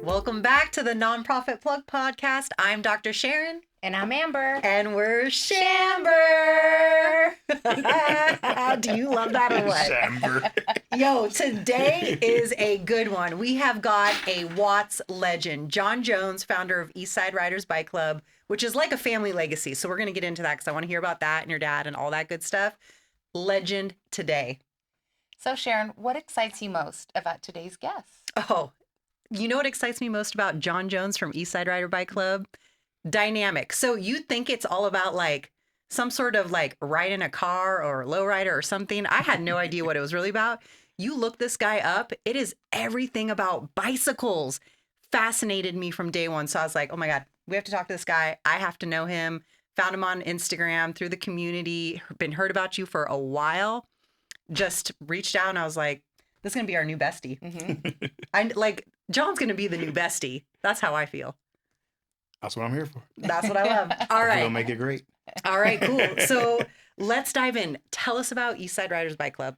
Welcome back to the Nonprofit Plug Podcast. I'm Dr. Sharon. And I'm Amber. And we're Shamber. Do you love that or what? Shamber. Yo, today is a good one. We have got a Watts legend, John Jones, founder of Eastside Riders Bike Club, which is like a family legacy. So we're going to get into that because I want to hear about that and your dad and all that good stuff. Legend today. So Sharon, what excites you most about today's guest? Oh, you know what excites me most about John Jones from Eastside Rider Bike Club? Dynamic. So you think it's all about like some sort of like ride in a car or low rider or something. I had no idea what it was really about. You look this guy up. It is everything about bicycles. Fascinated me from day one. So I was like, oh my God, we have to talk to this guy. I have to know him. Found him on Instagram through the community. Been heard about you for a while. Just reached out and I was like, this is going to be our new bestie. Mm-hmm. I like John's going to be the new bestie. That's how I feel. That's what I'm here for. That's what I love. All right. We'll make it great. All right, cool. So let's dive in. Tell us about Eastside Riders Bike Club.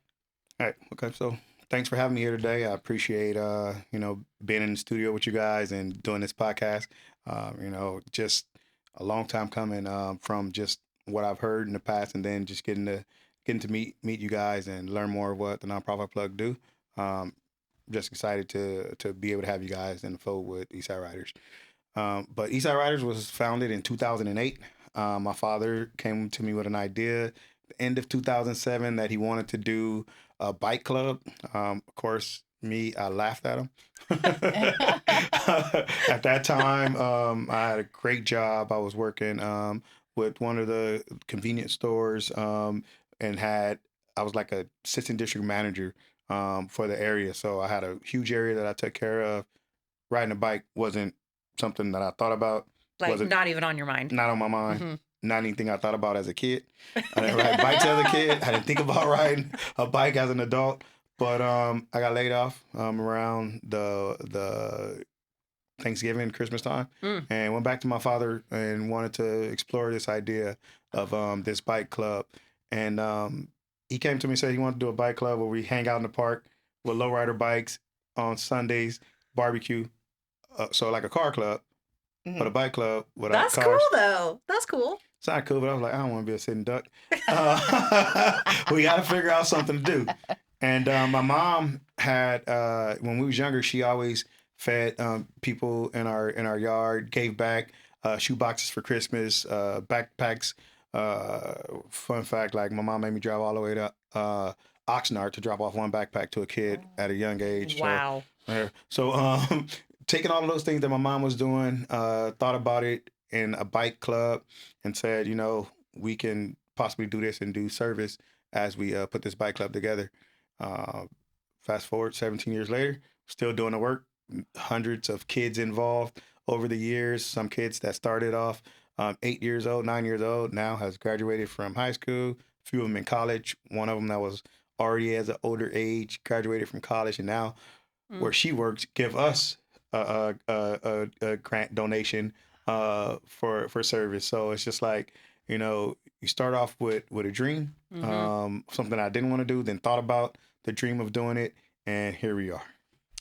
All right. Okay. So thanks for having me here today. I appreciate, being in the studio with you guys and doing this podcast. Just a long time coming from just what I've heard in the past and then just getting to meet you guys and learn more of what the Nonprofit Plug do. Just excited to be able to have you guys in the fold with Eastside Riders. But Eastside Riders was founded in 2008. My father came to me with an idea the end of 2007 that he wanted to do a bike club. Of course, I laughed at him. At that time, I had a great job. I was working with one of the convenience stores and I was like a assistant district manager for the area. So I had a huge area that I took care of. Riding a bike wasn't something that I thought about. Like not even on your mind. Not on my mind. Mm-hmm. Not anything I thought about as a kid. I didn't ride bikes as a kid. I didn't think about riding a bike as an adult. But I got laid off around the Thanksgiving, Christmas time, and went back to my father and wanted to explore this idea of this bike club. And he came to me and said he wanted to do a bike club where we hang out in the park with lowrider bikes on Sundays, barbecue. So like a car club, but a bike club without That's cars. cool though. That's cool. It's not cool, but I was like, I don't want to be a sitting duck. We got to figure out something to do. And my mom had, when we was younger, she always fed people in our yard, gave back shoe boxes for Christmas, backpacks. Fun fact, like my mom made me drive all the way to Oxnard to drop off one backpack to a kid at a young age. Wow. So taking all of those things that my mom was doing, thought about it in a bike club and said, we can possibly do this and do service as we put this bike club together. Fast forward 17 years later, still doing the work, hundreds of kids involved over the years. Some kids that started off 8 years old, 9 years old, now has graduated from high school, a few of them in college. One of them that was already as an older age, graduated from college, and now where she works, give us a grant donation for service. So it's just like, you start off with a dream, something I didn't want to do, then thought about the dream of doing it, and here we are.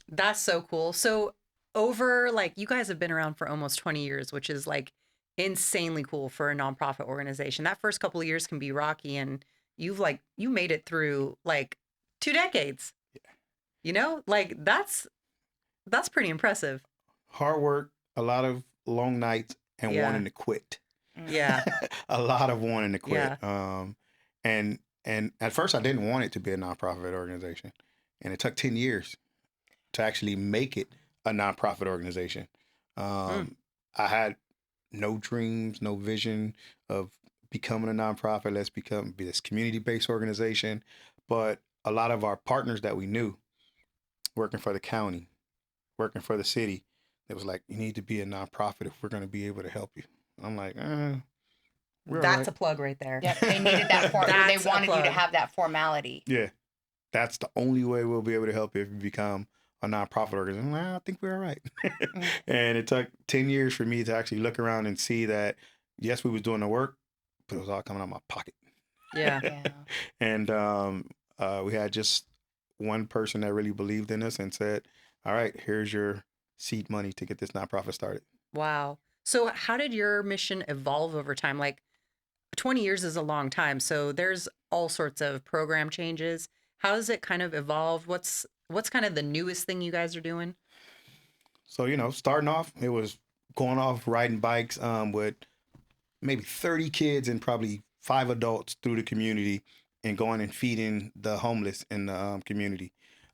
That's so cool. So over you guys have been around for almost 20 years, which is like insanely cool for a nonprofit organization. That first couple of years can be rocky, and you made it through 2 decades. Yeah. That's pretty impressive. Hard work, a lot of long nights, and wanting to quit. Yeah. A lot of wanting to quit. Yeah. And at first I didn't want it to be a nonprofit organization. And it took 10 years to actually make it a nonprofit organization. I had no dreams, no vision of becoming a nonprofit. Let's be this community-based organization. But a lot of our partners that we knew, working for the county, working for the city, it was like, you need to be a nonprofit if we're going to be able to help you. I'm like, that's a plug right there. Yep, they needed that they wanted you to have that formality. Yeah, that's the only way we'll be able to help you if you become a nonprofit organization. Well, I think we're all right. And it took 10 years for me to actually look around and see that, yes, we was doing the work, but it was all coming out of my pocket. Yeah. And we had just one person that really believed in us and said, all right, here's your seed money to get this nonprofit started. Wow. So how did your mission evolve over time? Like 20 years is a long time, so there's all sorts of program changes. How does it kind of evolve? What's kind of the newest thing you guys are doing? So, starting off, it was going off riding bikes with maybe 30 kids and probably 5 adults through the community and going and feeding the homeless in the community.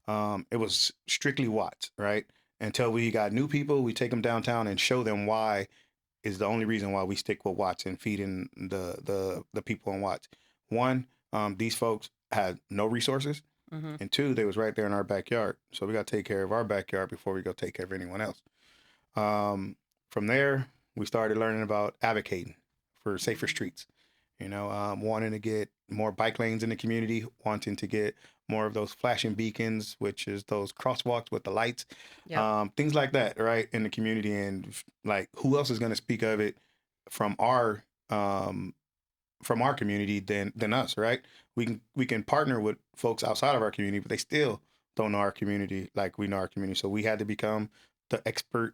It was strictly Watts, right? Until we got new people, we take them downtown and show them why is the only reason why we stick with Watts and feeding the people in Watts. One, these folks had no resources, Hmm. and two, they was right there in our backyard. So we got to take care of our backyard before we go take care of anyone else. From there, we started learning about advocating for safer streets. Wanting to get more bike lanes in the community, wanting to get more of those flashing beacons, which is those crosswalks with the lights, Yep. things like that, right, in the community. And like, who else is going to speak of it from our community than us, right? We can partner with folks outside of our community, but they still don't know our community like we know our community. So we had to become the expert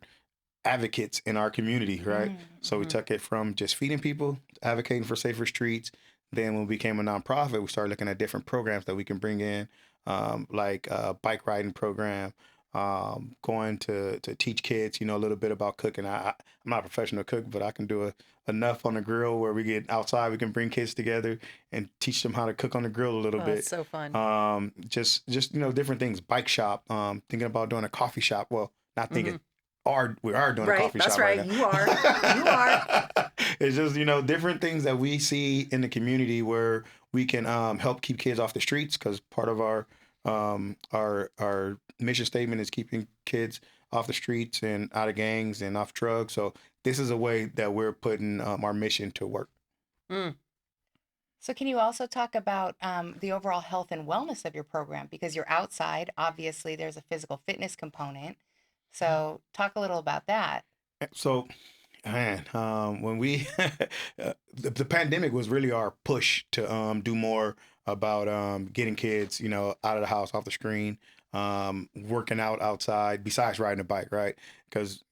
advocates in our community, right? So we Mhm. took it from just feeding people, advocating for safer streets. Then when we became a nonprofit, we started looking at different programs that we can bring in, like a bike riding program, going to teach kids, a little bit about cooking. I'm not a professional cook, but I can do enough on the grill where we get outside, we can bring kids together and teach them how to cook on the grill a little Oh, bit. it's so fun. Just different things. Bike shop. Thinking about doing a coffee shop. Well, not thinking. Mhm. We are doing a Right. coffee That's shop right right. now. You are. You are. It's just different things that we see in the community where we can help keep kids off the streets, because part of our mission statement is keeping kids off the streets and out of gangs and off drugs. So this is a way that we're putting our mission to work. Mm. So can you also talk about the overall health and wellness of your program? Because you're outside, obviously there's a physical fitness component. So talk a little about that. So, man, when we the pandemic was really our push to do more about getting kids, out of the house, off the screen, working out outside, besides riding a bike, right? Because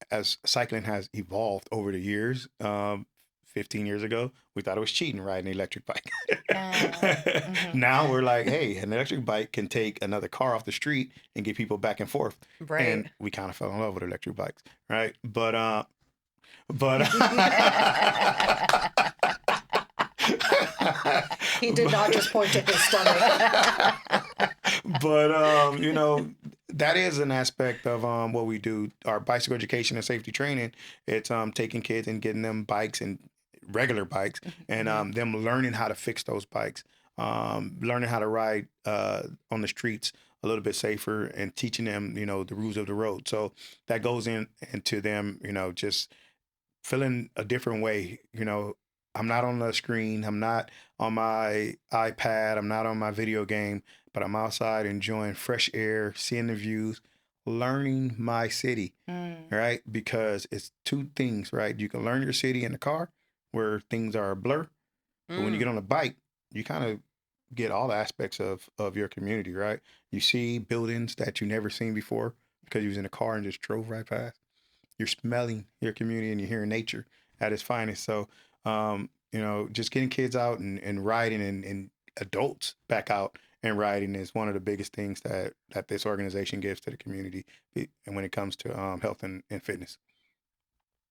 as cycling has evolved over the years, 15 years ago, we thought it was cheating riding an electric bike. Mhm. Now we're like, hey, an electric bike can take another car off the street and get people back and forth. Right. And we kind of fell in love with electric bikes, right? But He did not just point to his stomach. but that is an aspect of what we do. Our bicycle education and safety training. It's taking kids and getting them bikes and regular bikes, and Mhm. them learning how to fix those bikes, learning how to ride on the streets a little bit safer, and teaching them the rules of the road. So that goes into them just feeling a different way. I'm not on the screen. I'm not on my iPad. I'm not on my video game, but I'm outside enjoying fresh air, seeing the views, learning my city, Mm. right? Because it's two things, right? You can learn your city in the car where things are a blur, but when you Mm. get on a bike, you kind of get all aspects of your community, right? You see buildings that you never seen before because you was in a car and just drove right past. You're smelling your community and you're hearing nature at its finest. So, just getting kids out and riding, and adults back out and riding is one of the biggest things that this organization gives to the community, and when it comes to health and fitness.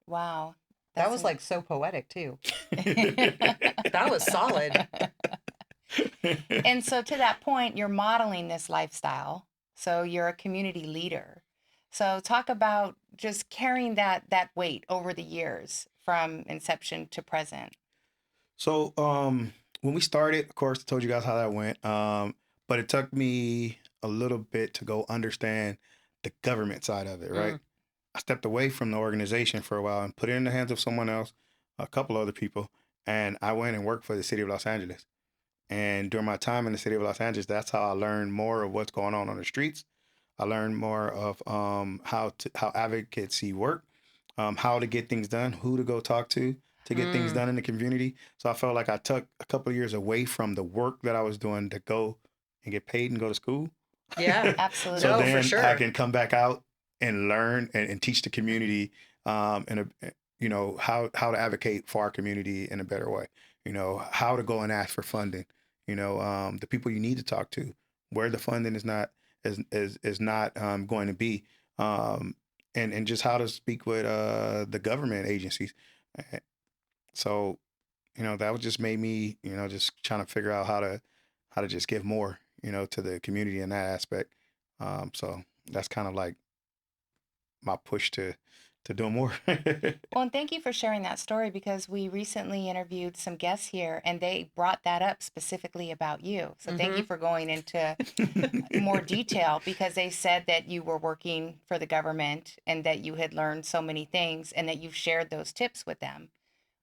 Wow. That That's was an like so poetic too. That was solid. And so to that point, you're modeling this lifestyle. So you're a community leader. So talk about just carrying that weight over the years from inception to present. So, when we started, of course, I told you guys how that went. But it took me a little bit to go understand the government side of it, right? Mm. I stepped away from the organization for a while and put it in the hands of someone else, a couple other people, and I went and worked for the city of Los Angeles. And during my time in the city of Los Angeles, that's how I learned more of what's going on the streets. I learned more of how advocacy work, how to get things done, who to go talk to get things Mm. done in the community. So I felt like I took a couple of years away from the work that I was doing to go and get paid and go to school. Yeah. So Absolutely. No, for then I sure. can come back out and learn and teach the community how to advocate for our community in a better way. How to go and ask for funding. The people you need to talk to, where the funding is not going to be, and just how to speak with the government agencies. So that was just made me just trying to figure out how to just give more to the community in that aspect. So that's kind of like my push to do more. Well, and thank you for sharing that story, because we recently interviewed some guests here and they brought that up specifically about you. So thank you for going into more detail, because they said that you were working for the government and that you had learned so many things and that you've shared those tips with them,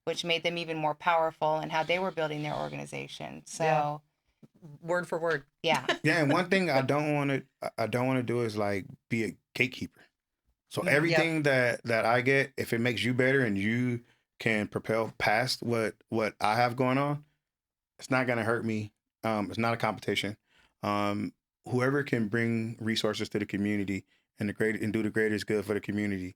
which made them even more powerful in how they were building their organization. So, Word for word. yeah. Yeah, and one thing I don't want to do is like be a gatekeeper. So everything that I get, if it makes you better and you can propel past what I have going on, it's not gonna hurt me. It's not a competition. Whoever can bring resources to the community and do the greatest good for the community,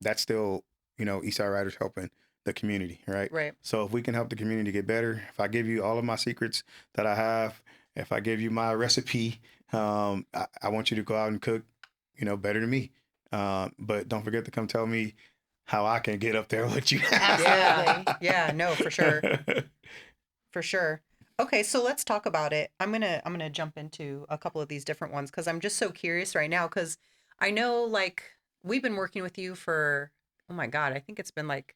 that's still Eastside Riders helping the community, right? Right. So if we can help the community get better, if I give you all of my secrets that I have, if I give you my recipe, I want you to go out and cook, better than me. But don't forget to come tell me how I can get up there with you. Absolutely. Yeah, no, for sure. For sure. Okay, so let's talk about it. I'm gonna jump into a couple of these different ones because I'm just so curious right now, because I know like we've been working with you for, oh my God, I think it's been like,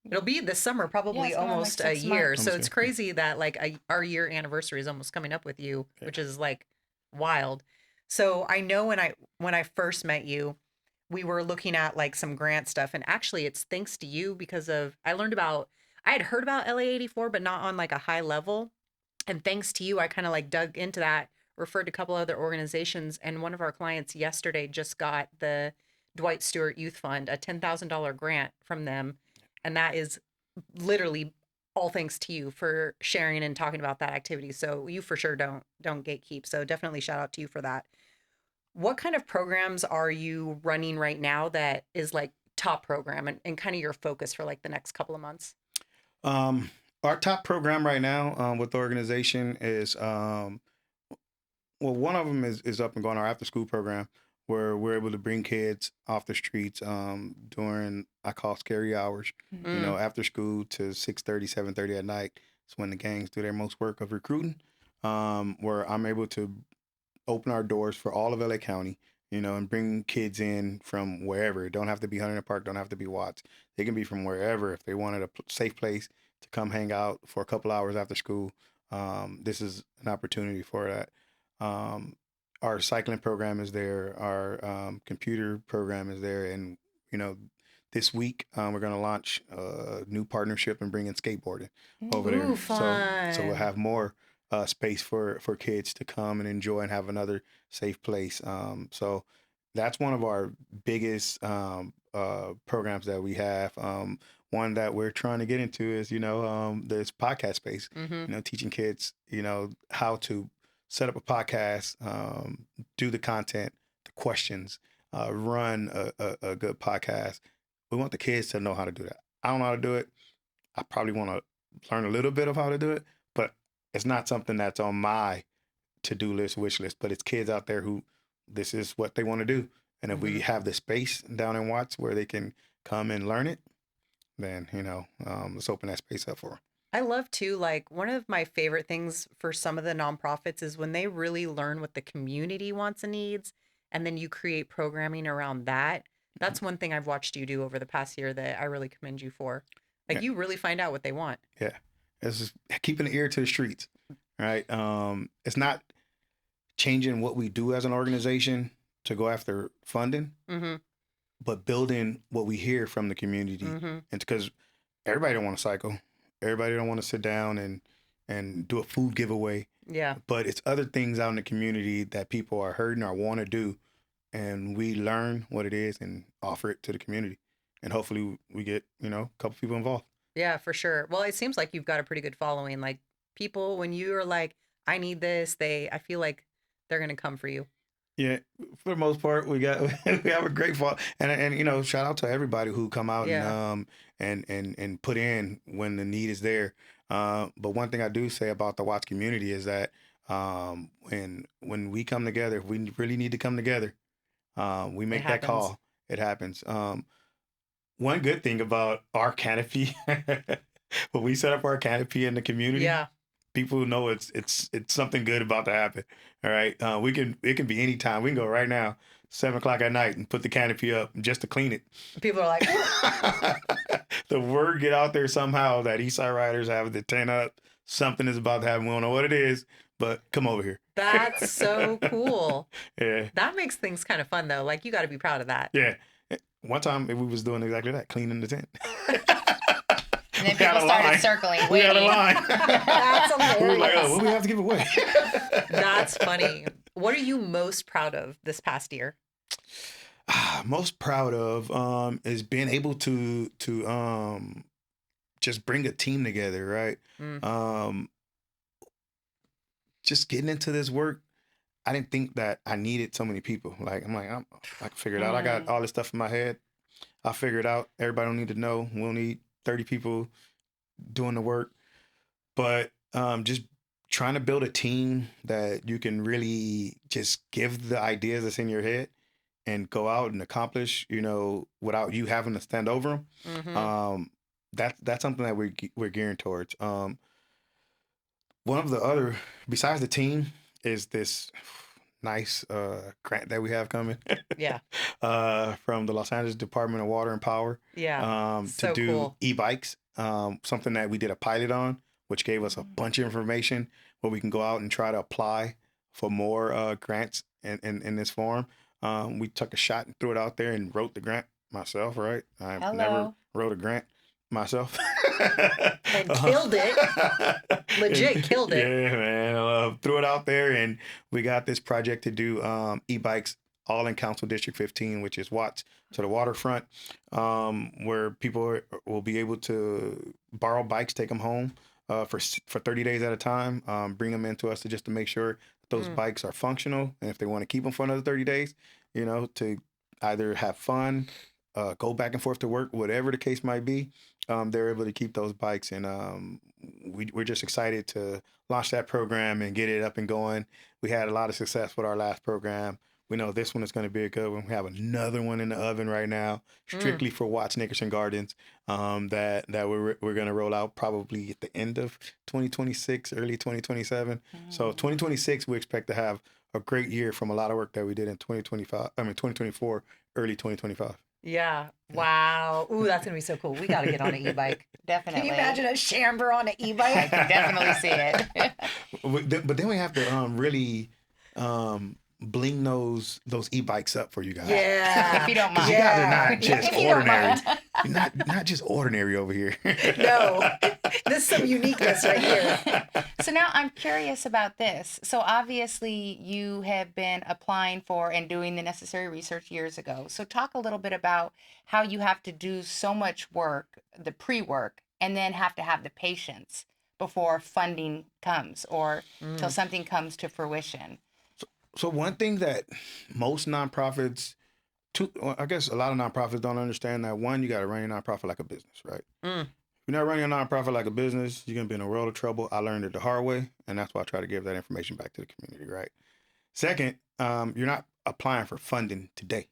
it'll be this summer, Yeah, probably it's been on like almost a 6 year. months. So Almost it's a year. crazy that like our year anniversary is almost coming up with you, which is like wild. So I know when I first met you, we were looking at like some grant stuff, and actually it's thanks to you, because of I had heard about LA84 but not on like a high level, and thanks to you I kind of like dug into that, referred to a couple other organizations, and one of our clients yesterday just got the Dwight Stewart Youth Fund, a $10,000 grant from them, and that is literally all thanks to you for sharing and talking about that activity. So you for sure don't gatekeep. So definitely shout out to you for that. What kind of programs are you running right now that is like top program, and kind of your focus for like the next couple of months? Um, our top program right now with the organization is well, one of them is up and going, our after school program, where we're able to bring kids off the streets during, I call scary hours, Mm, after school to 6:30, 7:30 at night. It's when the gangs do their most work of recruiting, where I'm able to open our doors for all of LA County, and bring kids in from wherever. It don't have to be Huntington Park, don't have to be Watts. They can be from wherever. If they wanted a safe place to come hang out for a couple hours after school, this is an opportunity for that. Um, our cycling program is there. Our computer program is there. And, you know, this week we're going to launch a new partnership and bring in skateboarding over ooh, there. So we'll fun. have more space for kids to come and enjoy and have another safe place. So that's one of our biggest programs that we have. One that we're trying to get into is, this podcast space, Mm-hmm. teaching kids, how to set up a podcast, do the content, the questions, run a good podcast. We want the kids to know how to do that. I don't know how to do it. I probably want to learn a little bit of how to do it, but it's not something that's on my to-do list, wish list, but it's kids out there who this is what they want to do. And if Mm-hmm. we have the space down in Watts where they can come and learn it, then, let's open that space up for them. I love too, like one of my favorite things for some of the nonprofits is when they really learn what the community wants and needs, and then you create programming around that. That's one thing I've watched you do over the past year that I really commend you for. Like Yeah. you really find out what they want. Yeah. It's just keeping the ear to the streets, right? It's not changing what we do as an organization to go after funding, Mm-hmm. but building what we hear from the community. Mm-hmm. And because everybody don't want to cycle, everybody don't want to sit down and do a food giveaway, Yeah. but it's other things out in the community that people are hurting or want to do, and we learn what it is and offer it to the community, and hopefully we get a couple people involved. Yeah, for sure. Well, it seems like you've got a pretty good following. Like people, when you are like, I need this, I feel like they're gonna come for you. Yeah, for the most part, we got we have a great fall, and you know, shout out to everybody who come out and Yeah. and put in when the need is there. But one thing I do say about the Watts community is that when we come together, if we really need to come together, we It make that happens. call. It happens. One good thing about our canopy, when we set up our canopy in the community, Yeah. people know it's something good about to happen. All right, it can be any time. We can go right now, 7 o'clock at night, and put the canopy up just to clean it. People are like, The word get out there somehow that Eastside Riders have the tent up. Something is about to happen. We don't know what it is, but come over here. that's so cool. Yeah, That makes things kind of fun though. Like you got to be proud of that. yeah. One time we was doing exactly that, cleaning the tent. And then We had people a started line. circling, We had a waiting. line. That's We were like, hilarious. oh, what do we have to give away? That's funny. What are you most proud of this past year? Most proud of is being able to just bring a team together, right? Mm, Um just getting into this work, I didn't think that I needed so many people. Like I can figure it out. I got Mm. all this stuff in my head. I figured out. Everybody don't need to know. We'll need 30 people doing the work. But just trying to build a team that you can really just give the ideas that's in your head and go out and accomplish, you know, without you having to stand over them. mm-hmm. That's something that we're gearing towards. One of the other, besides the team, is this nice grant that we have coming Yeah. from the Los Angeles Department of Water and Power Yeah. to So do cool. e-bikes, something that we did a pilot on, which gave us a bunch of information where we can go out and try to apply for more grants in this form. We took a shot and threw it out there and wrote the grant myself, right? I've never Hello. wrote a grant myself. And killed it. Legit killed it. Yeah, man. Threw it out there, and we got this project to do e-bikes all in Council District 15, which is Watts to the waterfront, where people will be able to borrow bikes, take them home for 30 days at a time, bring them into us just to make sure that those Mm. bikes are functional, and if they want to keep them for another 30 days, you know, to either have fun, go back and forth to work, whatever the case might be, they're able to keep those bikes. And we're just excited to launch that program and get it up and going. We had a lot of success with our last program. We know this one is going to be a good one. We have another one in the oven right now, Mm. strictly for Watts Nickerson Gardens, that we're going to roll out probably at the end of 2026, early 2027. So Mm. 2026, we expect to have a great year from a lot of work that we did in 2025. I mean 2024, early 2025. Yeah. Wow. Ooh, that's gonna be so cool. We got to get on an e-bike. Definitely. Can you imagine a chamber on an I e-bike? can definitely see it. But then we have to really bling those e-bikes up for you guys. Yeah. If you don't Because mind. you guys are Yeah. not just If you don't ordinary. mind. You're not just ordinary over here. No. There's some uniqueness right here. So now I'm curious about this. So obviously you have been applying for and doing the necessary research years ago. So talk a little bit about how you have to do so much work, the pre-work, and then have to have the patience before funding comes or till Mm. something comes to fruition. So one thing that most nonprofits, well, I guess a lot of nonprofits don't understand that one, you got to run your nonprofit like a business, right? Mm. If you're not running a nonprofit like a business, you're gonna be in a world of trouble. I learned it the hard way, and that's why I try to give that information back to the community, right? Second, you're not applying for funding today.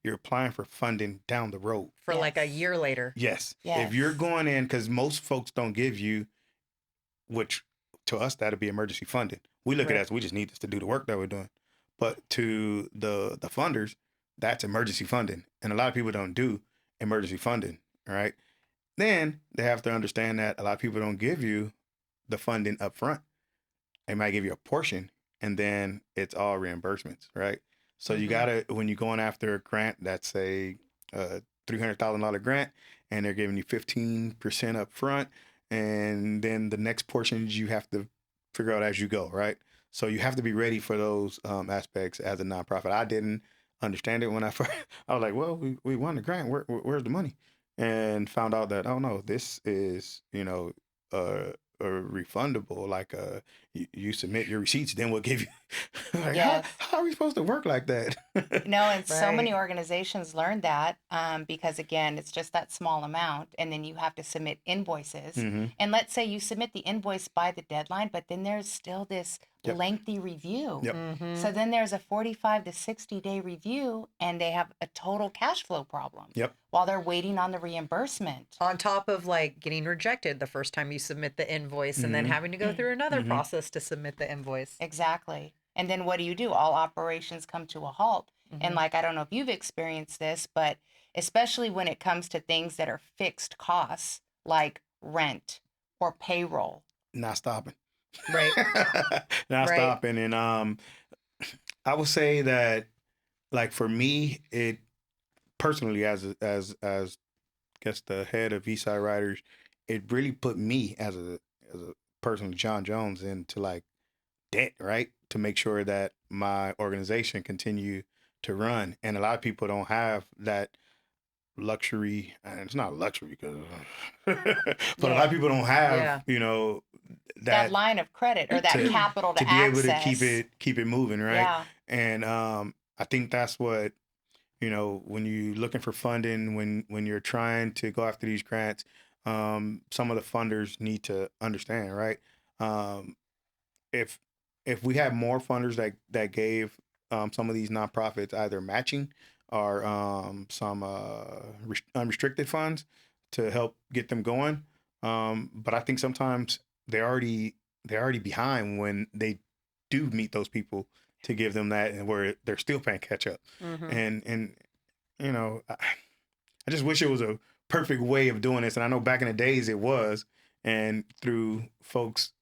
You're applying for funding down the road. For like a Yes. year later. Yes. Yes. If you're going in, because most folks don't give you, which to us that'd be emergency funding. We look at it Right. as we just need this to do the work that we're doing. But to the funders, that's emergency funding. And a lot of people don't do emergency funding. All right. Then they have to understand that a lot of people don't give you the funding up front. They might give you a portion and then it's all reimbursements, right? So you Mhm. gotta, when you're going after a grant that's a $300,000 grant and they're giving you 15% up front, and then the next portions you have to figure out as you go, right? So you have to be ready for those aspects as a nonprofit. I didn't understand it when I first, I was like, well, we won the grant. Where's the money? And found out that, oh no, this is, a refundable, like you submit your receipts, then we'll give you. Like, Yes. how are we supposed to work like that? No, and so many Right. organizations learn that because, again, it's just that small amount, and then you have to submit invoices. hmm And let's say you submit the invoice by the deadline, but then there's still this Yep. lengthy review. Yep. Mm-hmm. So then there's a 45 to 60-day review, and they have a total cash flow problem Yep. while they're waiting on the reimbursement. On top of like getting rejected the first time you submit the invoice and then hmm having to go through another hmm process to submit the invoice. Exactly. And then what do? All operations come to a halt. And Mm-hmm. like, I don't know if you've experienced this, but especially when it comes to things that are fixed costs, like rent or payroll. Not stopping. Right. Not Right. stopping. And I would say that, like, for me, it personally, as I guess the head of Eastside Riders, it really put me as a person, John Jones, into like debt, right? To make sure that my organization continue to run. And a lot of people don't have that luxury, and it's not luxury because but a lot Yeah. of people don't have, Yeah. That that line of credit or that to capital to to be able to access. keep it moving, right? Yeah. And I think that's what, when you're looking for funding, when you're trying to go after these grants, some of the funders need to understand, right? Um, if we had more funders that gave some of these nonprofits either matching or some unrestricted funds to help get them going, but I think sometimes they're already behind when they do meet those people to give them that, and where they're still playing catch up. Mm-hmm. And I just wish it was a perfect way of doing this. And I know back in the days it was, and through folks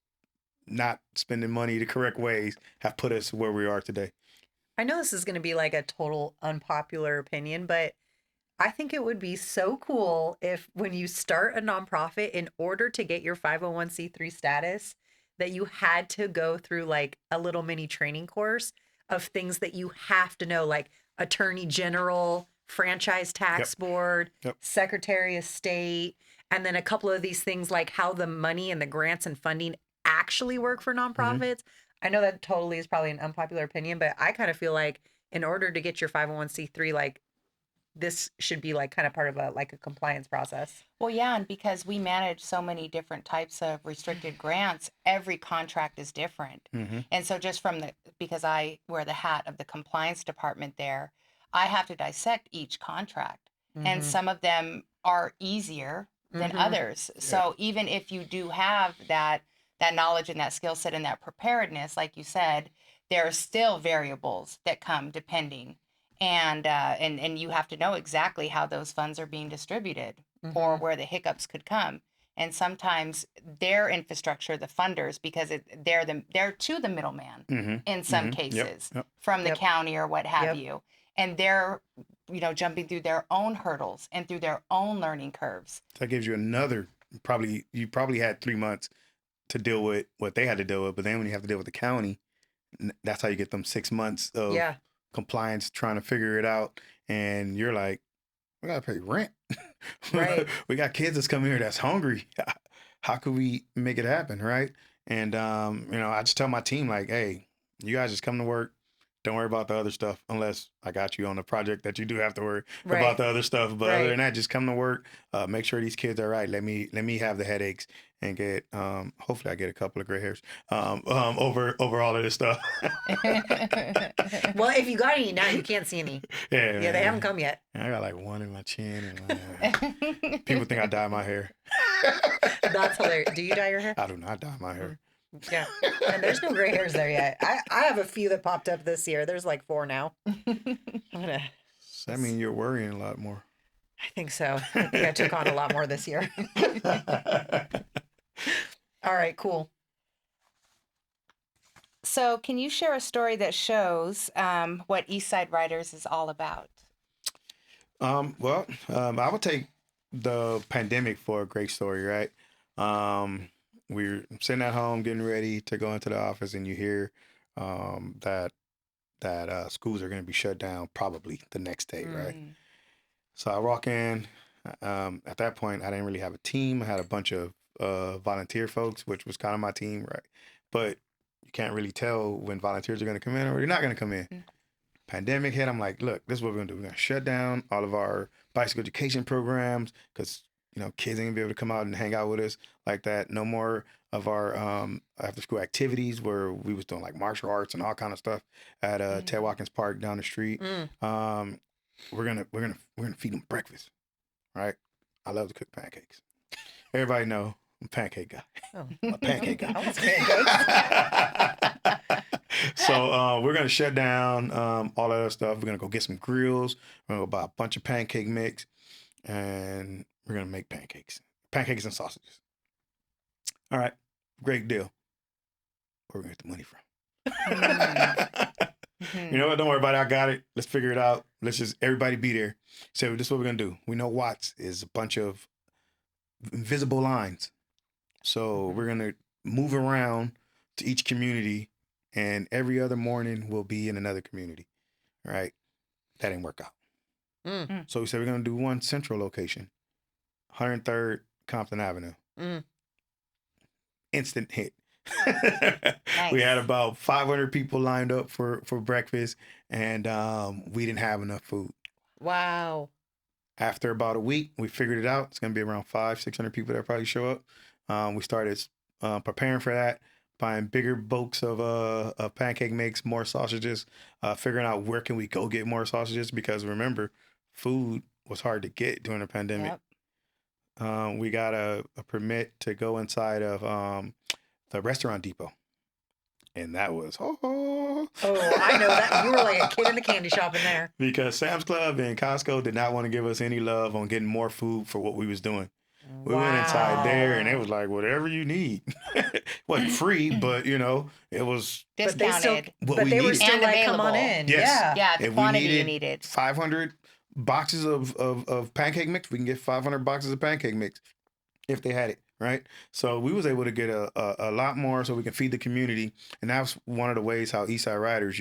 not spending money the correct ways have put us where we are today. I know this is going to be like a total unpopular opinion, but I think it would be so cool if when you start a nonprofit, in order to get your 501c3 status, that you had to go through like a little mini training course of things that you have to know, like attorney general, franchise Yep. tax board, Yep. secretary of state, and then a couple of these things like how the money and the grants and funding actually work for hmm nonprofits. I know that totally is probably an unpopular opinion, but I kind of feel like in order to get your 501c3, like this should be like kind of part of a like a compliance process. Well, yeah, and because we manage so many different types of restricted grants, every contract is different. hmm And so just because I wear the hat of the compliance department there, I have to dissect each contract. And Mm-hmm. some of them are easier than Mm-hmm. others. Yeah. So even if you do have that knowledge and that skill set and that preparedness, like you said, there are still variables that come depending. And you have to know exactly how those funds are being distributed or Mm-hmm. where the hiccups could come. And sometimes their infrastructure, the funders, because they're to the middleman hmm in some Yep. cases Yep. from the Yep. county or what have Yep. you, and they're jumping through their own hurdles and through their own learning curves. So that gives you another, you probably had 3 months to deal with what they had to deal with, but then when you have to deal with the county, that's how you get them 6 months of Yeah. compliance trying to figure it out. And you're like, we gotta pay rent. Right. We got kids that's coming here that's hungry. How could we make it happen, right? And I just tell my team like, hey, you guys just come to work. Don't worry about the other stuff unless I got you on the project that you do have to worry about Right. the other stuff. But other Right. than that, just come to work. Make sure these kids are right. Let me have the headaches and get hopefully I get a couple of gray hairs over all of this stuff. Well, if you got any now, you can't see any. Yeah, Yeah, they haven't man. come yet. I got like one in my chin and people think I dye my hair. That's hilarious. Do you dye your hair? I do not dye my hair. Yeah. And there's no gray hairs there yet. I have a few that popped up this year. There's like 4 now. I'm gonna. So that means you're worrying a lot more. I think so. I think I took on a lot more this year. All right, cool. So, can you share a story that shows what Eastside Riders is all about? I would take the pandemic for a great story, right? We're sitting at home getting ready to go into the office, and you hear that schools are going to be shut down probably the next day, right? Mm. So I walk in. At that point, I didn't really have a team. I had a bunch of volunteer folks, which was kind of my team, right? But can't really tell when volunteers are going to come in or they're not going to come in. Pandemic hit. I'm like, look, this is what we're going to do. We're going to shut down all of our bicycle education programs because, kids ain't going to be able to come out and hang out with us like that. No more of our after school activities where we was doing like martial arts and all kind of stuff at Ted Watkins Park down the street. We're gonna feed them breakfast, right? I love to cook pancakes. Everybody know I'm a pancake guy. Oh. I'm a pancake guy. I was pancakes. So we're gonna shut down all that other stuff. We're gonna go get some grills. We're gonna go buy a bunch of pancake mix, and we're gonna make pancakes and sausages. All right, great deal. Where we gonna get the money from? You know what? Don't worry about it. I got it. Let's figure it out. Let's just everybody be there. So this is what we're gonna do. We know Watts is a bunch of invisible lines. So we're gonna move around to each community, and every other morning we'll be in another community. Right? That didn't work out. So we said we're gonna do one central location, 103rd Compton Avenue. Instant hit. Nice. We had about 500 people lined up for breakfast, and we didn't have enough food. Wow. After about a week, we figured it out. It's going to be around 500-600 people that probably show up. We started preparing for that, buying bigger bulks of pancake mix, more sausages, figuring out where can we go get more sausages, because remember, food was hard to get during the pandemic. Yep. We got a permit to go inside of the restaurant depot. And that was, Oh, I know that. You were like a kid in the candy shop in there. because Sam's Club and Costco did not want to give us any love on getting more food for what we was doing. We went inside there and it was like, whatever you need. Wasn't free, but it was Discounted. what But we they were needed. still And like, come on available. in. Yes. Yeah. The If we quantity you needed needed. 500 boxes of pancake mix, we can get 500 boxes of pancake mix if they had it, right? So we was able to get a lot more so we can feed the community. And that's one of the ways how Eastside Riders,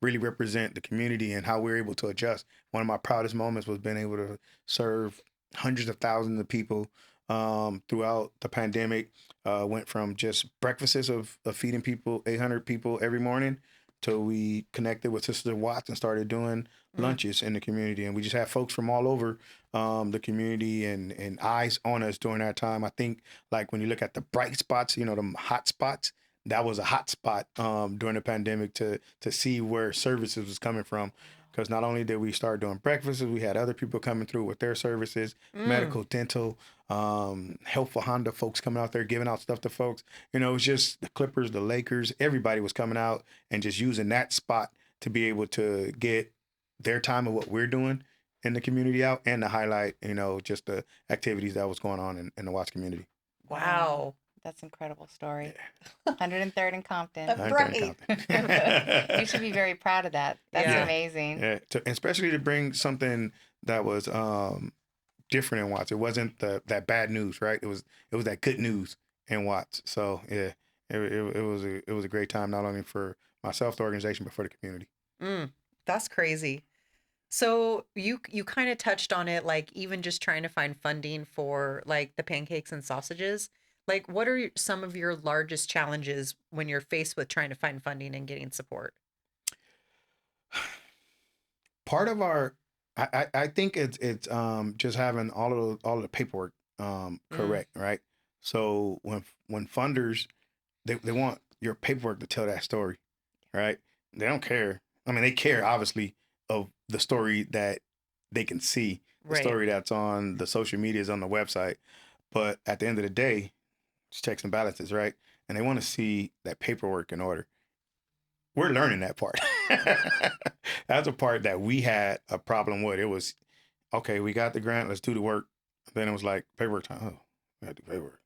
really represent the community and how we're able to adjust. One of my proudest moments was being able to serve hundreds of thousands of people throughout the pandemic. Went from just breakfasts of feeding people, 800 people every morning, till we connected with Sister Watts and started doing lunches in the community. And we just had folks from all over the community and eyes on us during that time. I think like when you look at the bright spots, them hot spots, that was a hot spot during the pandemic to see where services was coming from. Because not only did we start doing breakfasts, we had other people coming through with their services, medical, dental, helpful Honda folks coming out there giving out stuff to folks. It was just the Clippers, the Lakers, everybody was coming out and just using that spot to be able to get their time of what we're doing in the community out and to highlight, just the activities that was going on in the Watts community. Wow. That's an incredible story. 103rd and Compton. Right. You should be very proud of that. That's Yeah. amazing. Yeah, especially to bring something that was different in Watts. It wasn't that bad news, right? It was that good news in Watts. So yeah, it was a great time not only for myself, the organization, but for the community. That's crazy. So you kind of touched on it, like even just trying to find funding for like the pancakes and sausages. Like, what are some of your largest challenges when you're faced with trying to find funding and getting support? Part of I think it's just having all of the paperwork correct, right? So when funders they want your paperwork to tell that story, right? They don't care. I mean, they care obviously of the story that they can see, the Right. story that's on the social medias on the website, but at the end of the day, it's checks and balances, right? And they want to see that paperwork in order. We're learning that part. That's a part that we had a problem with. It was, okay, we got the grant, let's do the work. Then it was like paperwork time. Oh, we got to do paperwork.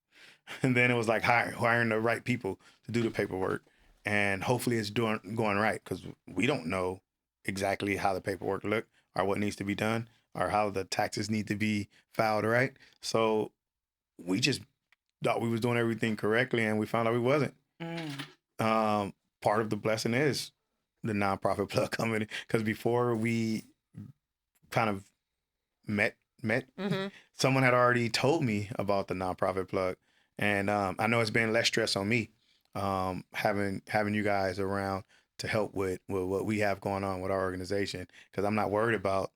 And then it was like hiring the right people to do the paperwork. And hopefully it's going right, because we don't know exactly how the paperwork look or what needs to be done or how the taxes need to be filed, right? So we just thought we was doing everything correctly, and we found out we wasn't. Part of the blessing is the nonprofit plug coming in, because before we kind of met, someone had already told me about the nonprofit plug, and I know it's been less stress on me having you guys around to help with what we have going on with our organization, because I'm not worried about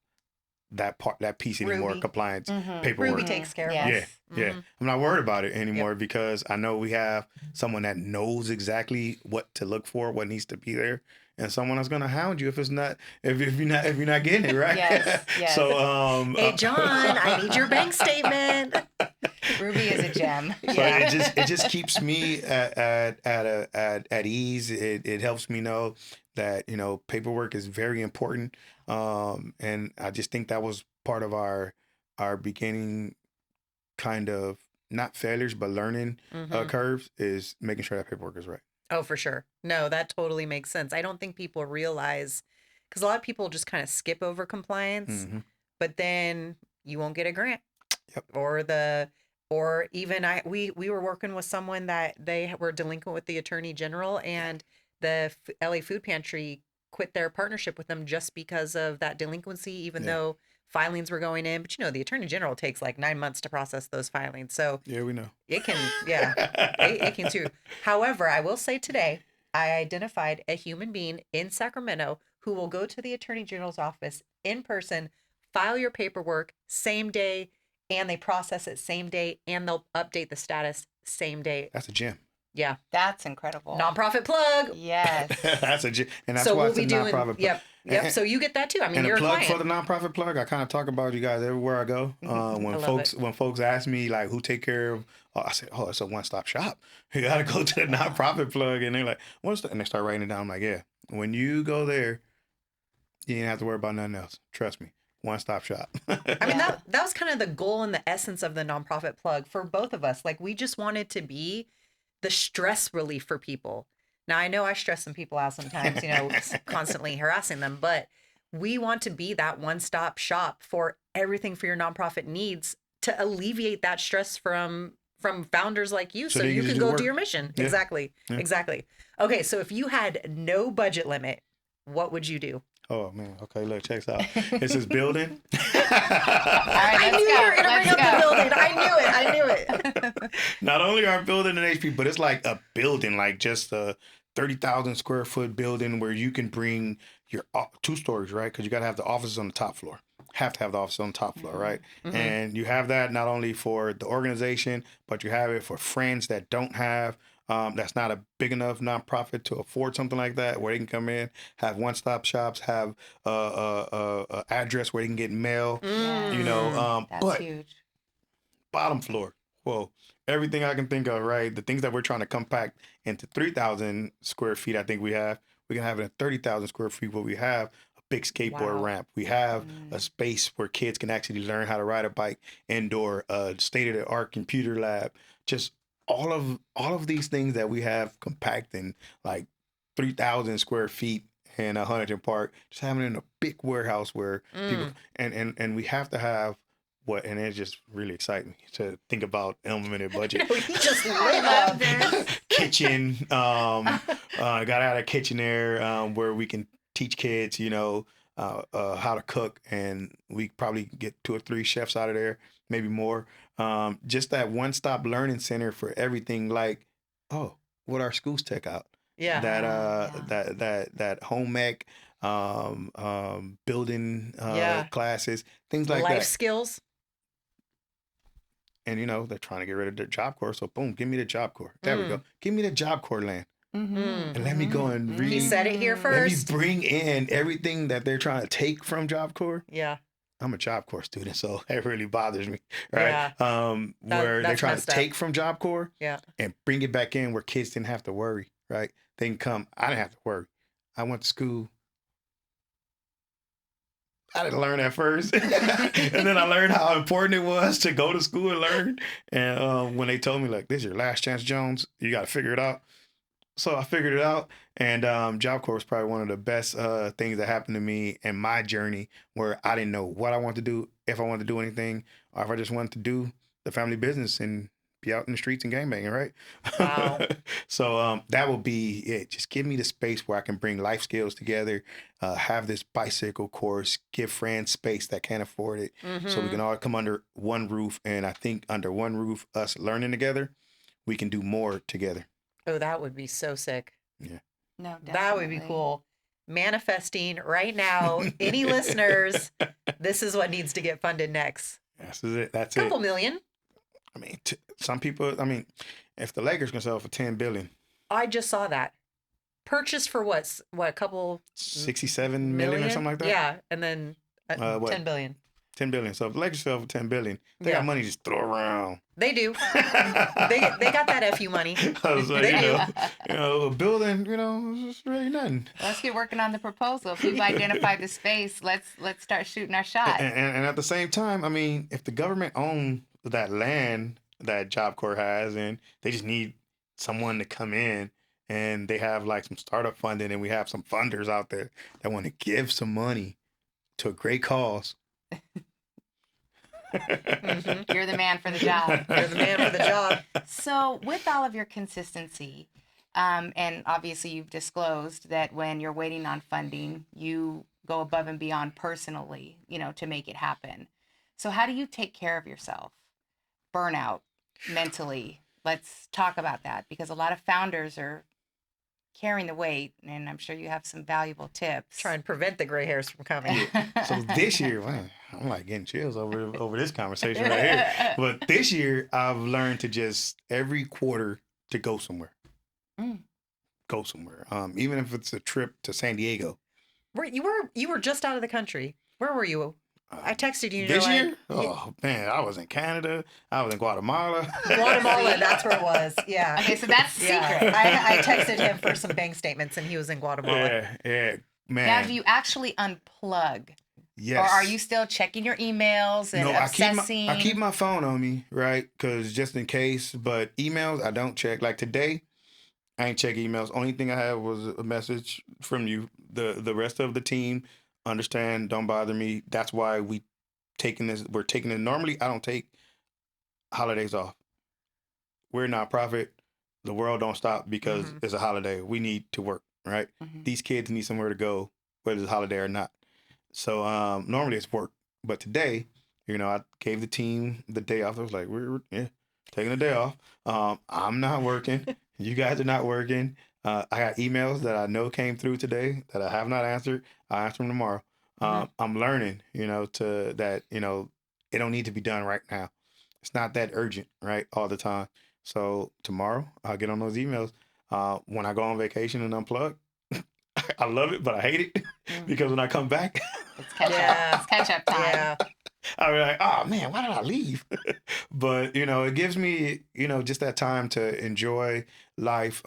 that piece anymore. Ruby. Compliance, Mhm. paperwork. Ruby takes care of Yes. us. Yeah, Mhm. I'm not worried about it anymore because I know we have someone that knows exactly what to look for, what needs to be there, and someone that's gonna hound you if it's not if you're not getting it right. Yes, yes. So Hey, John, I need your bank statement. Ruby is a gem. So Yeah. it just keeps me at ease. It helps me know that paperwork is very important, and I just think that was part of our beginning kind of not failures but learning Mhm. curves, is making sure that paperwork is right. Oh, for sure. No, that totally makes sense. I don't think people realize, because a lot of people just kind of skip over compliance, Hmm. but then you won't get a grant. Yep. Or even we were working with someone that they were delinquent with the attorney general, and the LA Food Pantry quit their partnership with them just because of that delinquency, even Yeah. though filings were going in. But the attorney general takes like 9 months to process those filings. So Yeah, we know. it can, yeah, it can too. However, I will say today, I identified a human being in Sacramento who will go to the attorney general's office in person, file your paperwork same day, and they process it same day, and they'll update the status same day. That's a gem. Yeah. That's incredible. Nonprofit plug. Yes. That's a gem, and that's So why we'll it's a be doing, nonprofit. yep. And- So you get that too. I mean, And you're a a plug client. for the nonprofit plug. I kind of talk about you guys everywhere I go. I When love it. folks ask me like who take care of, I say, oh, it's a one-stop shop. You got to go to the nonprofit plug, and they're like, what's that? And they start writing it down. I'm like, yeah. When you go there, you ain't have to worry about nothing else. Trust me, one-stop shop. I mean, Yeah. that was kind of the goal and the essence of the nonprofit plug for both of us. Like, we just wanted to be the stress relief for people. Now, I know I stress some people out sometimes, constantly harassing them, but we want to be that one-stop shop for everything for your nonprofit needs to alleviate that stress from founders like you, So so they you can can just do go the do work. your mission. Yeah. Exactly. Yeah. Exactly. Okay, so if you had no budget limit, what would you do? Oh man, okay, look, check this out. This is building. All right, I let's knew you go. were gonna Let's bring up the go. building. I knew it. Not only our building an HP, but it's like a building, like just a 30,000 square foot building where you can bring your 2 stories, right? Because you got to have the offices on the top floor. Have to have the office on the top floor, right? Mhm. And you have that not only for the organization, but you have it for friends that don't have. That's not a big enough nonprofit to afford something like that, where they can come in, have one-stop shops, have a address where they can get mail. Mm. That's But huge. bottom floor, whoa, everything I can think of, right? The things that we're trying to compact into 3,000 square feet, I think we can have it at 30,000 square feet. Where we have a big skateboard Wow. ramp, we have a Mm. space where kids can actually learn how to ride a bike indoor, state-of-the-art computer lab, just all of these things that we have compact in like 3,000 square feet in Huntington Park, just having it in a big warehouse where people and we have to have and it just really excites me to think about unlimited budget. He just I lit love up. this. Kitchen, got out a kitchen there where we can teach kids, how to cook, and we probably get 2 or 3 chefs out of there, maybe more. Just that one-stop learning center for everything, like, what our schools take out. Yeah. That Yeah. that home ec, building Yeah. classes, things like Life that. skills. And they're trying to get rid of the Job Corps, so boom, give me the Job Corps. There we Mm. go. Give me the Job Corps land, Mhm. and let me go and Mhm. read. He said it here Mm. Let me first. bring in everything that they're trying to take from Job Corps. Yeah. I'm a Job Corps student, so it really bothers me, right? Yeah. Where they're That's trying to messed up. take from Job Corps Yeah. and bring it back in where kids didn't have to worry, right? They can come. I didn't have to worry. I went to school. I didn't learn at first. And then I learned how important it was to go to school and learn. And when they told me, like, this is your last chance, Jones, you got to figure it out. So I figured it out. And Job Corps was probably one of the best things that happened to me in my journey, where I didn't know what I wanted to do, if I wanted to do anything, or if I just wanted to do the family business and be out in the streets and gangbanging, right? Wow. So that will be it. Just give me the space where I can bring life skills together, have this bicycle course, give friends space that can't afford it, so we Mhm. can all come under one roof. And I think under one roof, us learning together, we can do more together. Oh, that would be so sick. Yeah. No, definitely. That would be cool. Manifesting right now. Any listeners, this is what needs to get funded next. That's it. That's Couple it. million. I mean, some people. I mean, if the Lakers can sell for $10 billion, I just saw that. Purchased for what, a couple 67 million million or something like that. Yeah, and then What? 10 billion. 10 billion. So if the Lakers sell for 10 billion, they Yeah. got money to just throw around. They do. They got that FU money. I was like, They you know, a building, you know, it's really nothing. Let's get working on the proposal. If we've identified the space, let's start shooting our shot. And at the same time, I mean, if the government owned that land that Job Corps has, and they just need someone to come in, and they have like some startup funding, and we have some funders out there that want to give some money to a great cause. Mhm. You're the man for the job. You're the man for the job. So, with all of your consistency, and obviously you've disclosed that when you're waiting on funding, you go above and beyond personally, to make it happen. So, how do you take care of yourself? Burnout, mentally. Let's talk about that, because a lot of founders are carrying the weight, and I'm sure you have some valuable tips. Try and prevent the gray hairs from coming. So this year, man, I'm like getting chills over this conversation right here. But this year, I've learned to just every quarter to go somewhere. Go somewhere. Even if it's a trip to San Diego. You were just out of the country. Where were you? I texted you. This like, year? Oh man, I was in Canada. I was in Guatemala. Guatemala, that's where it was. Yeah. Okay, so that's secret. Yeah. I texted him for some bank statements, and he was in Guatemala. Yeah, man. Now, do you actually unplug? Yes. Or are you still checking your emails and obsessing? I keep my phone on me, right? Because just in case. But emails, I don't check. Like today, I ain't check emails. Only thing I had was a message from you. The rest of the team, understand, don't bother me. That's why we're taking it. Normally, I don't take holidays off. We're a nonprofit. The world don't stop because it's a holiday. We need to work, right? These kids need somewhere to go, whether it's a holiday or not. So normally it's work. But today, I gave the team the day off. I was like, we're taking the day off. I'm not working. You guys are not working. I got emails that I know came through today that I have not answered. I'll answer them tomorrow. I'm learning, to that, it don't need to be done right now. It's not that urgent, right? All the time. So tomorrow I'll get on those emails. When I go on vacation and unplug, I love it, but I hate it because when I come back, it's catch up time. Yeah. I'll be like, oh man, why did I leave? But, it gives me, just that time to enjoy life,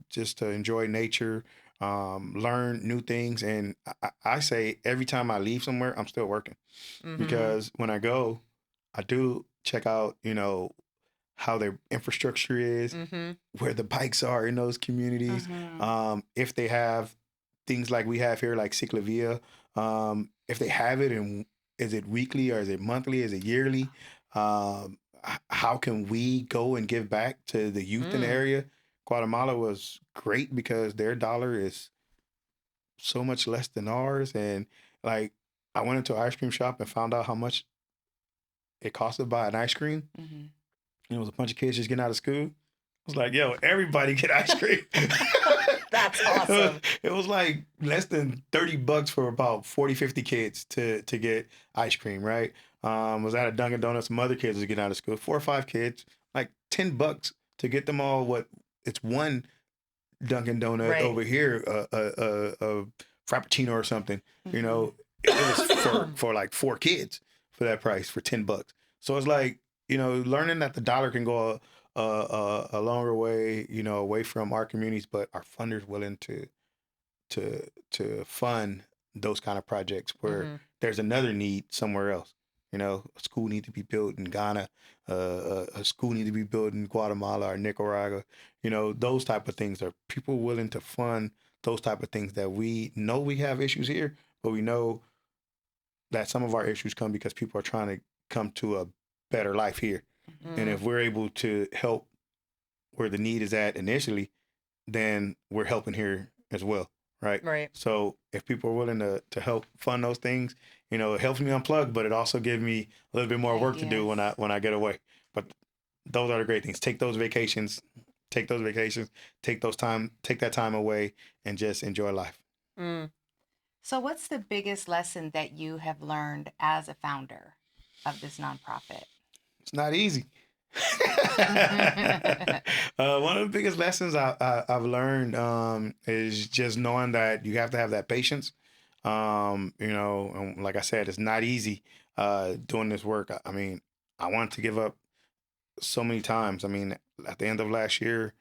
just to enjoy nature, learn new things. And I say every time I leave somewhere, I'm still working because when I go, I do check out, how their infrastructure is, where the bikes are in those communities. If they have things like we have here, like Ciclavia, if they have it, and is it weekly or is it monthly? Is it yearly? How can we go and give back to the youth in the area? Guatemala was great because their dollar is so much less than ours. And like, I went into an ice cream shop and found out how much it cost to buy an ice cream. It was a bunch of kids just getting out of school. I was like, yo, everybody get ice cream. That's awesome. It was like less than $30 for about 40, 50 kids to get ice cream, right? Was at a Dunkin' Donuts. Some other kids was getting out of school. 4 or 5 kids, like $10 to get them all. It's one Dunkin' Donut over here, a Frappuccino or something. It was for like 4 kids for that price for $10. So it's like, learning that the dollar can go a longer way, away from our communities, but our funders willing to fund those kind of projects where there's another need somewhere else. A school needs to be built in Ghana, a school needs to be built in Guatemala or Nicaragua. Those type of things. Are people willing to fund those type of things that we know we have issues here, but we know that some of our issues come because people are trying to come to a better life here. And if we're able to help where the need is at initially, then we're helping here as well, right? Right. So if people are willing to help fund those things, it helps me unplug, but it also gives me a little bit more work to do when I get away. But those are the great things. Take those vacations, take those vacations, take that time away, and just enjoy life. Mm. So, what's the biggest lesson that you have learned as a founder of this nonprofit? It's not easy. One of the biggest lessons I've learned is just knowing that you have to have that patience. And like I said, it's not easy doing this work. I mean, I wanted to give up so many times. I mean, at the end of last year,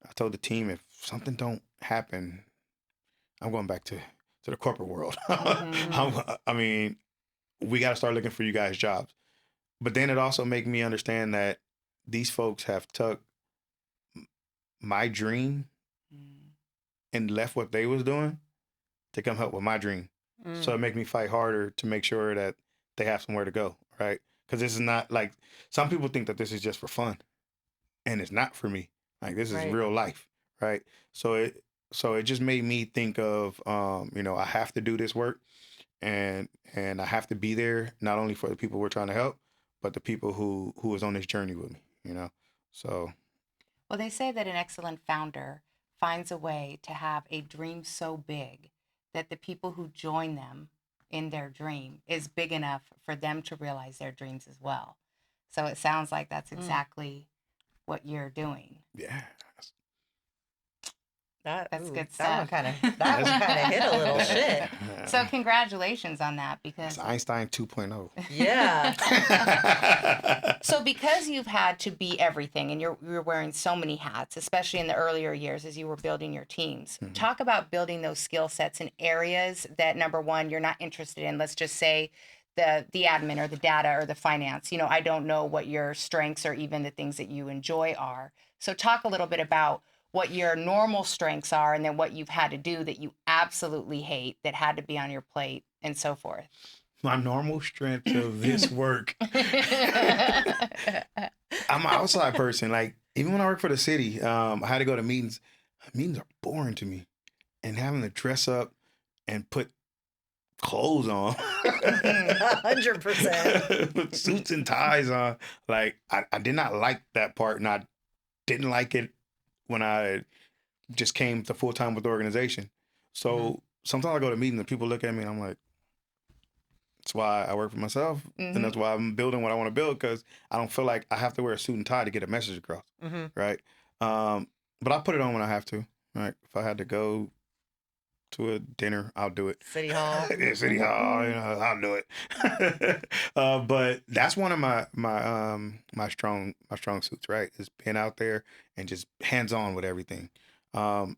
I told the team, if something don't happen, I'm going back to the corporate world. I mean, we got to start looking for you guys jobs. But then it also made me understand that these folks have took my dream and left what they was doing to come help with my dream. So it made me fight harder to make sure that they have somewhere to go, right? Because this is not like, some people think that this is just for fun, and it's not for me. Like, this is Right. real life, right? So it just made me think of, I have to do this work, and I have to be there not only for the people we're trying to help, but the people who is on this journey with me. So Well, they say that an excellent founder finds a way to have a dream so big that the people who join them in their dream is big enough for them to realize their dreams as well. So it sounds like that's exactly what you're doing. yeah. That's good That one stuff. kind of hit a little shit. So congratulations on that, It's because Einstein 2.0. Yeah. so because you've had to be everything and you're wearing so many hats, especially in the earlier years as you were building your teams. Talk about building those skill sets in areas that, number one, you're not interested in. Let's just say the admin or the data or the finance. I don't know what your strengths or even the things that you enjoy are. So talk a little bit about what your normal strengths are, and then what you've had to do that you absolutely hate that had to be on your plate, and so forth. My normal strength of this work. I'm an outside person. Like, even when I work for the city, I had to go to meetings. Meetings are boring to me. And having to dress up and put clothes on. 100%. Put suits and ties on. Like, I did not like that part, and I didn't like it when I just came to full time with the organization. So sometimes I go to meetings and people look at me and I'm like, that's why I work for myself. And that's why I'm building what I want to build, because I don't feel like I have to wear a suit and tie to get a message across. Right. But I put it on when I have to. Right. If I had to go to a dinner, I'll do it. City Hall. Yeah, City Hall, I'll do it. But that's one of my strong suits, right? Is being out there and just hands on with everything. I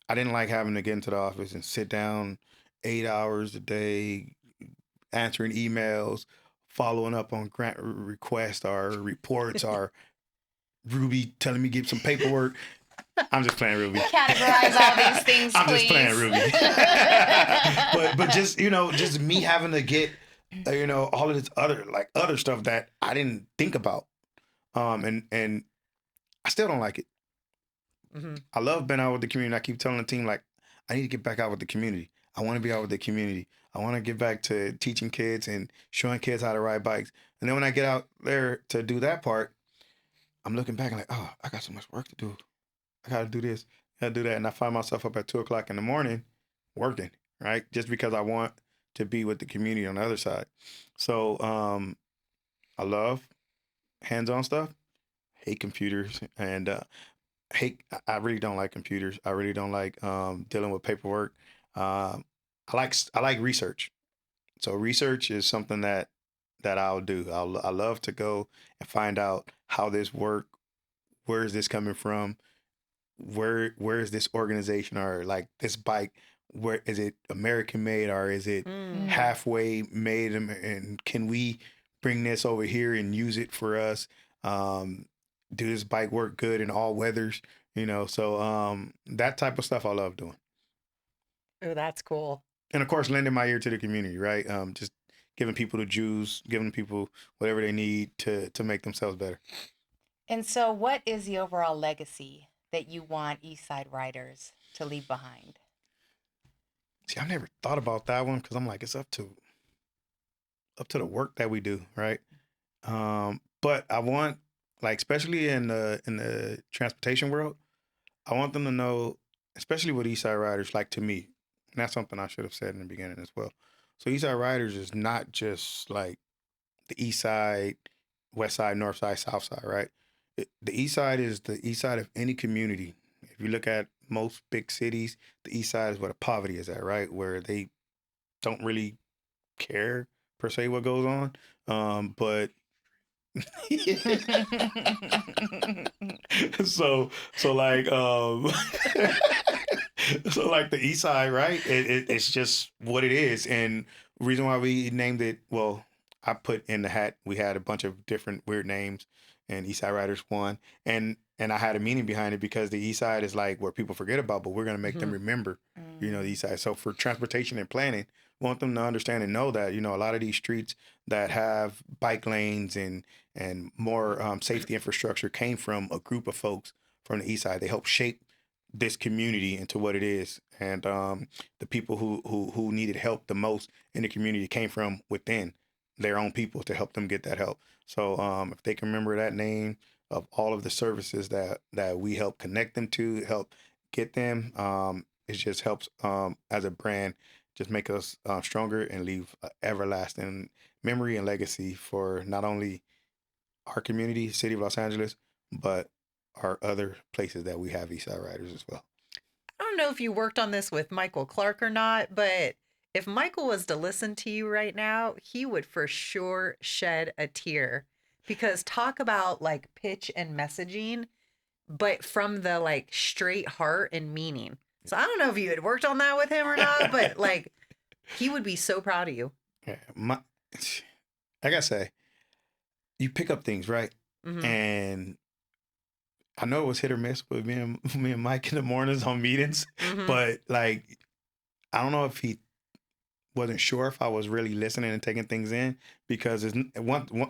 didn't like having to get into the office and sit down 8 hours a day, answering emails, following up on grant requests or reports, or Ruby telling me get some paperwork. I'm just playing Ruby. Categorize all these things, I'm please. just playing Ruby. but just just me having to get all of this other stuff that I didn't think about, and I still don't like it. I love being out with the community. I keep telling the team, like, I need to get back out with the community. I want to be out with the community. I want to get back to teaching kids and showing kids how to ride bikes. And then when I get out there to do that part, I'm looking back and like, oh, I got so much work to do. I got to do this, I got to do that. And I find myself up at 2:00 in the morning working, right? Just because I want to be with the community on the other side. So I love hands-on stuff, hate computers, and I really don't like computers. I really don't like dealing with paperwork. I like research. So research is something that I'll do. I love to go and find out how this work. Where is this coming from? Where is this organization, or like this bike? Where is it American made, or is it halfway made? And can we bring this over here and use it for us? Do this bike work good in all weathers? So that type of stuff I love doing. Oh, that's cool. And of course, lending my ear to the community, right? Just giving people the juice, giving people whatever they need to make themselves better. And so what is the overall legacy that you want Eastside Riders to leave behind? See, I've never thought about that one, because I'm like, it's up to the work that we do, right? But I want like especially in the transportation world, I want them to know, especially with Eastside Riders, like to me, and that's something I should have said in the beginning as well. So Eastside Riders is not just like the East Side, West Side, North Side, South Side, right? The East Side is the East Side of any community. If you look at most big cities, the East Side is where the poverty is at, right? Where they don't really care per se what goes on. But so like so like the East Side, right? It's just what it is, and reason why we named it. Well, I put in the hat. We had a bunch of different weird names, and East Side Riders won, and I had a meaning behind it because the East Side is like where people forget about, but we're gonna make them remember. The East Side. So for transportation and planning, we want them to understand and know that a lot of these streets that have bike lanes and more safety infrastructure came from a group of folks from the East Side. They helped shape this community into what it is, and the people who needed help the most in the community came from within their own people to help them get that help. So if they can remember that name of all of the services that we help connect them to, help get them, it just helps as a brand just make us stronger and leave an everlasting memory and legacy for not only our community, city of Los Angeles, but our other places that we have Eastside Riders as well. I don't know if you worked on this with Michael Clark or not, but if Michael was to listen to you right now, he would for sure shed a tear because talk about like pitch and messaging, but from the like straight heart and meaning. So I don't know if you had worked on that with him or not, but like he would be so proud of you. Yeah, like I say, you pick up things, right? Mm-hmm. And I know it was hit or miss with me and Mike in the mornings on meetings, Mm-hmm. but like I don't know if he wasn't sure if I was really listening and taking things in because it's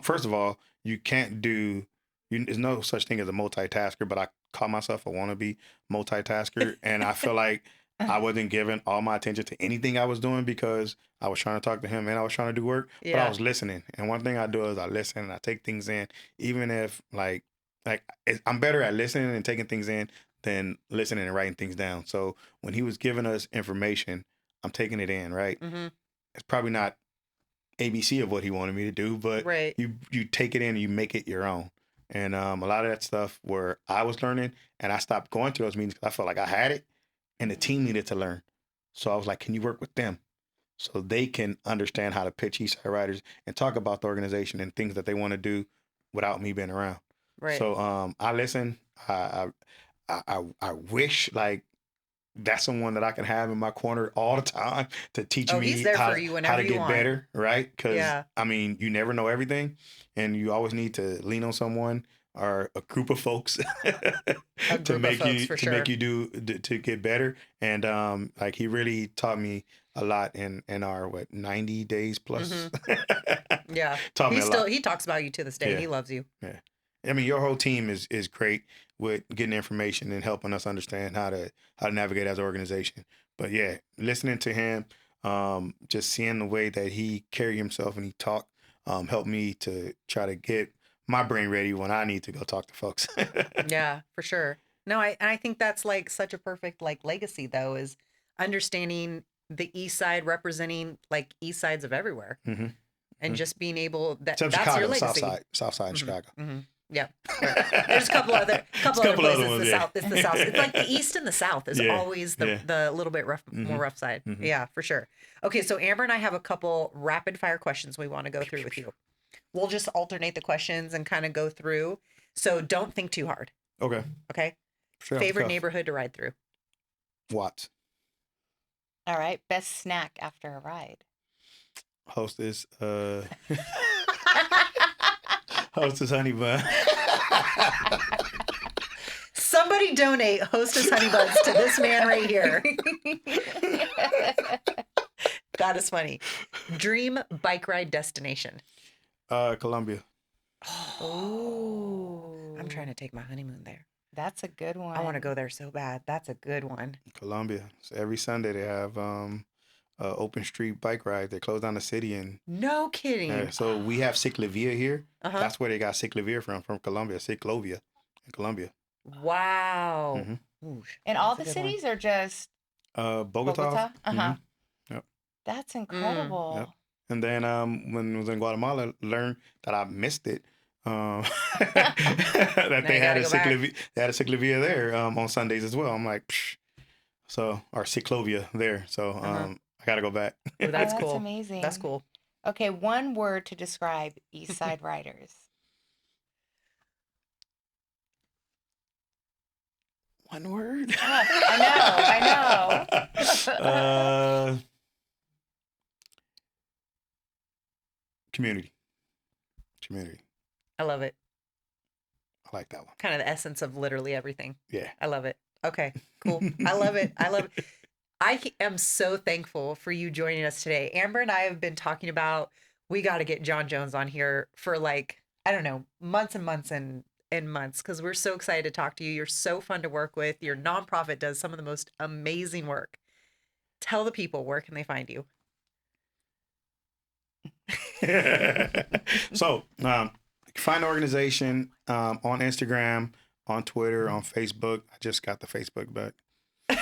first of all, you can't do there's no such thing as a multitasker, but I call myself a wannabe multitasker, and I feel like I wasn't giving all my attention to anything I was doing because I was trying to talk to him and I was trying to do work, but I Yeah. was listening. And one thing I do is I listen and I take things in, even if I'm better at listening and taking things in than listening and writing things down. So when he was giving us information, I'm taking it in, right? Mm-hmm. It's probably not ABC of what he wanted me to do, but Right. you take it in and you make it your own. And a lot of that stuff where I was learning and I stopped going to those meetings because I felt like I had it and the team needed to learn. So I was like, can you work with them so they can understand how to pitch Eastside Riders and talk about the organization and things that they want to do without me being around. Right. So I listen. I wish like that's someone that I can have in my corner all the time to teach Oh, he's me there how for you how whenever to you get want. better, right? Because Yeah. I mean, you never know everything, and you always need to lean on someone or a group of folks A group of folks for sure. make you do to get better. And like he really taught me a lot in our 90 days plus. Yeah. Taught me a lot. He talks about you to this day. Yeah. He loves you. Yeah. I mean, your whole team is great with getting information and helping us understand how to navigate as an organization. But yeah, listening to him, just seeing the way that he carried himself and he talked, helped me to try to get my brain ready when I need to go talk to folks. Yeah, for sure. No, I think that's like such a perfect like legacy though is understanding the East Side representing like East Sides of everywhere Mm-hmm. and just being able Except that's your Chicago, legacy. South Side in Chicago. Mm-hmm. Yeah. Right. There's a couple other places. Ones, The yeah. South. It's the South. It's like the East and the South is Yeah, always yeah. the little bit rough, more rough side. Yeah, for sure. Okay, so Amber and I have a couple rapid fire questions we want to go through with you. We'll just alternate the questions and kind of go through. So don't think too hard. Okay. Okay. Sure, Favorite neighborhood to ride through? Watts. All right. Best snack after a ride. Hostess. Hostess honey bun. Somebody donate Hostess Honey Buns to this man right here. That is funny. Dream bike ride destination. Columbia. Oh, I'm trying to take my honeymoon there. That's a good one. I want to go there so bad. That's a good one. Columbia. So every Sunday they have open street bike ride. They closed down the city, and No kidding. so we have Ciclavia here. Uh-huh. That's where they got Ciclavia from Colombia, Ciclovia in Colombia. Wow. Mm-hmm. Ooh, And all the that's a good one. cities are just Bogota. Bogota? Uh-huh. Yep. That's Yep. incredible. And then when I was in Guatemala, learned that I missed it. That Now they you had gotta a go back. they had a Ciclavia there on Sundays as well. I'm like, psh. So or Ciclovia there. So Uh-huh. I gotta go back. Ooh, Oh, that's that's cool. amazing. That's cool. Okay, one word to describe East Side Riders. One word. I know. Community. Community. I love it. I like that one. Kind of the essence of literally everything. Yeah. I love it. Okay, cool. I love it. I love it. am so thankful for you joining us today. Amber and I have been talking about we got to get John Jones on here for like, I don't know, months and months and months because we're so excited to talk to you. You're so fun to work with. Your nonprofit does some of the most amazing work. Tell the people, where can they find you? So, find the organization on Instagram, on Twitter, on Facebook. I just got the Facebook back. At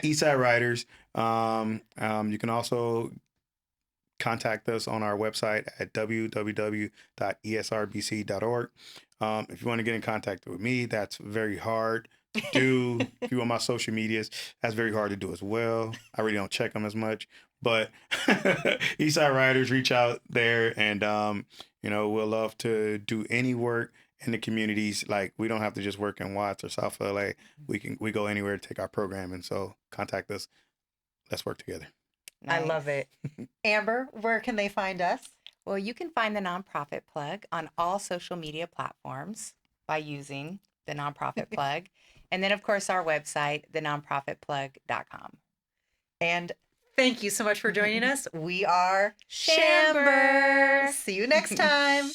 Eastside Riders. You can also contact us on our website at www.esrbc.org. If you want to get in contact with me, that's very hard to do. If you want my social medias, that's very hard to do as well. I really don't check them as much. But Eastside Riders, reach out there, and we'll love to do any work in the communities. Like, we don't have to just work in Watts or South LA. We go anywhere to take our program, and so contact us. Let's work together. Nice. I love it. Amber, where can they find us? Well, you can find the Nonprofit Plug on all social media platforms by using the Nonprofit Plug. And then, of course, our website, thenonprofitplug.com. And thank you so much for joining us. We are Chamber. See you next time.